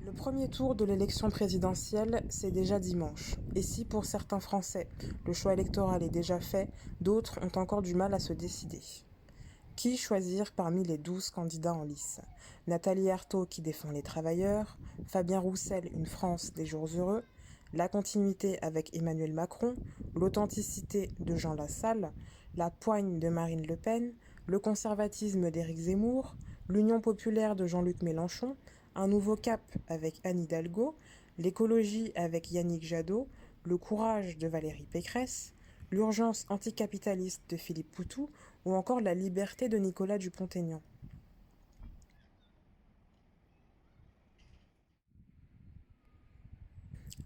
Le premier tour de l'élection présidentielle, c'est déjà dimanche. Et si pour certains Français, le choix électoral est déjà fait, d'autres ont encore du mal à se décider. Qui choisir parmi les 12 candidats en lice? Nathalie Arthaud qui défend les travailleurs, Fabien Roussel, une France des jours heureux, la continuité avec Emmanuel Macron, l'authenticité de Jean Lassalle, la poigne de Marine Le Pen, le conservatisme d'Éric Zemmour, l'Union populaire de Jean-Luc Mélenchon, un nouveau cap avec Anne Hidalgo, l'écologie avec Yannick Jadot, le courage de Valérie Pécresse, l'urgence anticapitaliste de Philippe Poutou ou encore la liberté de Nicolas Dupont-Aignan.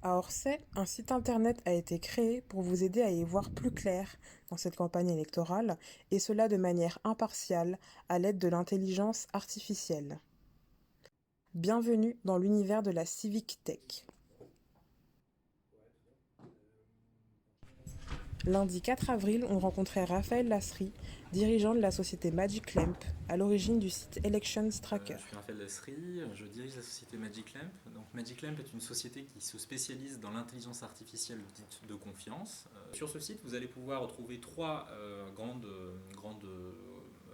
À Orsay, un site internet a été créé pour vous aider à y voir plus clair dans cette campagne électorale, et cela de manière impartiale à l'aide de l'intelligence artificielle. Bienvenue dans l'univers de la Civic Tech. Lundi 4 avril, on rencontrait Raphaël Lasserie, dirigeant de la société Magic Lamp, à l'origine du site Elections Tracker. Je suis Raphaël Lasserie, je dirige la société Magic Lamp. Donc Magic Lamp est une société qui se spécialise dans l'intelligence artificielle dite de confiance. Sur ce site, vous allez pouvoir retrouver trois grandes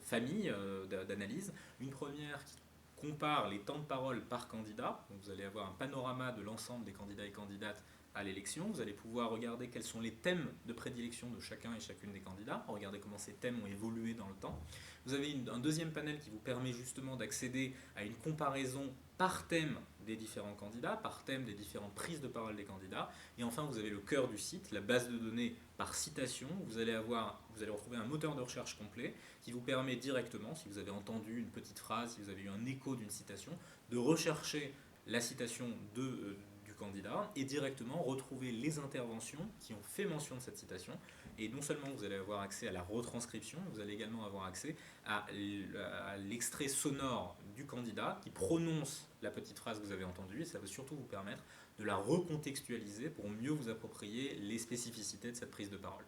familles d'analyses. Une première qui compare les temps de parole par candidat. Donc vous allez avoir un panorama de l'ensemble des candidats et candidates à l'élection. Vous allez pouvoir regarder quels sont les thèmes de prédilection de chacun et chacune des candidats, regarder comment ces thèmes ont évolué dans le temps. Vous avez un deuxième panel qui vous permet justement d'accéder à une comparaison par thème des différents candidats, par thème des différentes prises de parole des candidats. Et enfin, vous avez le cœur du site, la base de données par citation. Vous allez retrouver un moteur de recherche complet qui vous permet directement, si vous avez entendu une petite phrase, si vous avez eu un écho d'une citation, de rechercher la citation du candidat et directement retrouver les interventions qui ont fait mention de cette citation. Et non seulement vous allez avoir accès à la retranscription, vous allez également avoir accès à l'extrait sonore du candidat qui prononce la petite phrase que vous avez entendue, et ça va surtout vous permettre de la recontextualiser pour mieux vous approprier les spécificités de cette prise de parole.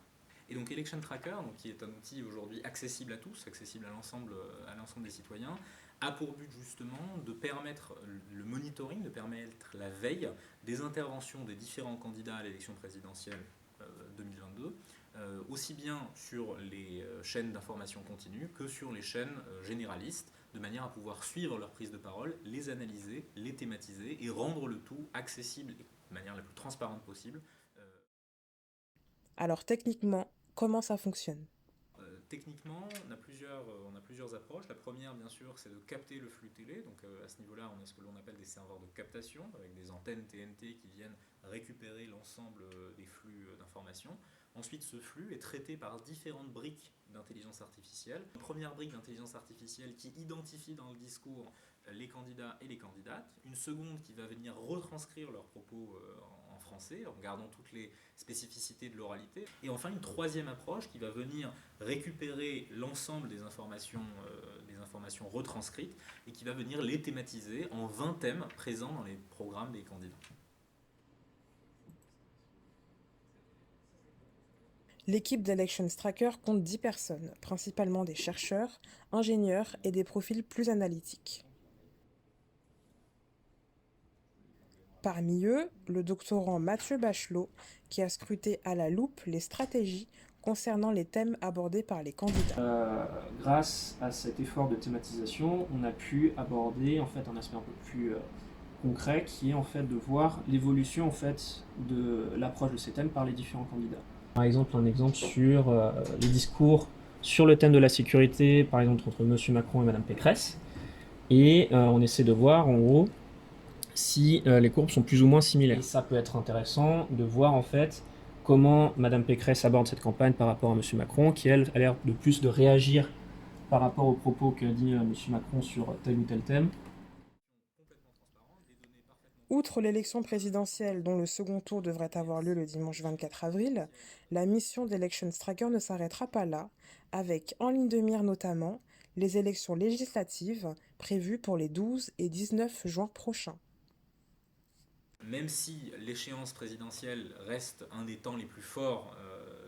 Et donc Election Tracker, donc, qui est un outil aujourd'hui accessible à tous, accessible à l'ensemble des citoyens, a pour but justement de permettre le monitoring, de permettre la veille des interventions des différents candidats à l'élection présidentielle 2022, aussi bien sur les chaînes d'information continue que sur les chaînes généralistes, de manière à pouvoir suivre leur prise de parole, les analyser, les thématiser et rendre le tout accessible de manière la plus transparente possible. Alors techniquement, comment ça fonctionne? Techniquement, on a plusieurs approches. La première, bien sûr, c'est de capter le flux télé. Donc à ce niveau-là, on a ce que l'on appelle des serveurs de captation, avec des antennes TNT qui viennent récupérer l'ensemble des flux d'informations. Ensuite, ce flux est traité par différentes briques d'intelligence artificielle. Une première brique d'intelligence artificielle qui identifie dans le discours les candidats et les candidates. Une seconde qui va venir retranscrire leurs propos en français, en gardant toutes les spécificités de l'oralité. Et enfin, une troisième approche qui va venir récupérer l'ensemble des informations retranscrites et qui va venir les thématiser en 20 thèmes présents dans les programmes des candidats. L'équipe d'Elections Tracker compte 10 personnes, principalement des chercheurs, ingénieurs et des profils plus analytiques. Parmi eux, le doctorant Mathieu Bachelot, qui a scruté à la loupe les stratégies concernant les thèmes abordés par les candidats. Grâce à cet effort de thématisation, on a pu aborder en fait un aspect un peu plus concret, qui est en fait de voir l'évolution en fait de l'approche de ces thèmes par les différents candidats. Par exemple, un exemple sur les discours sur le thème de la sécurité, par exemple entre M. Macron et Mme Pécresse, et on essaie de voir en gros si les courbes sont plus ou moins similaires. Et ça peut être intéressant de voir en fait comment Mme Pécresse aborde cette campagne par rapport à M. Macron, qui elle a l'air de plus de réagir par rapport aux propos que dit M. Macron sur tel ou tel thème. Outre l'élection présidentielle dont le second tour devrait avoir lieu le dimanche 24 avril, la mission d'Elections Tracker ne s'arrêtera pas là, avec en ligne de mire notamment les élections législatives prévues pour les 12 et 19 juin prochains. Même si l'échéance présidentielle reste un des temps les plus forts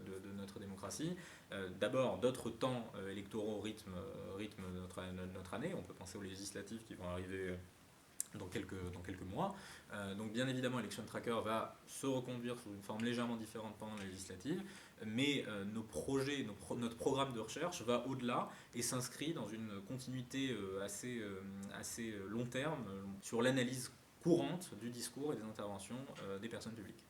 de notre démocratie, d'abord d'autres temps électoraux rythment notre année. On peut penser aux législatives qui vont arriver dans quelques mois. Donc bien évidemment, Election Tracker va se reconduire sous une forme légèrement différente pendant la législative, mais notre programme de recherche va au-delà et s'inscrit dans une continuité assez long terme sur l'analyse courante du discours et des interventions des personnes publiques.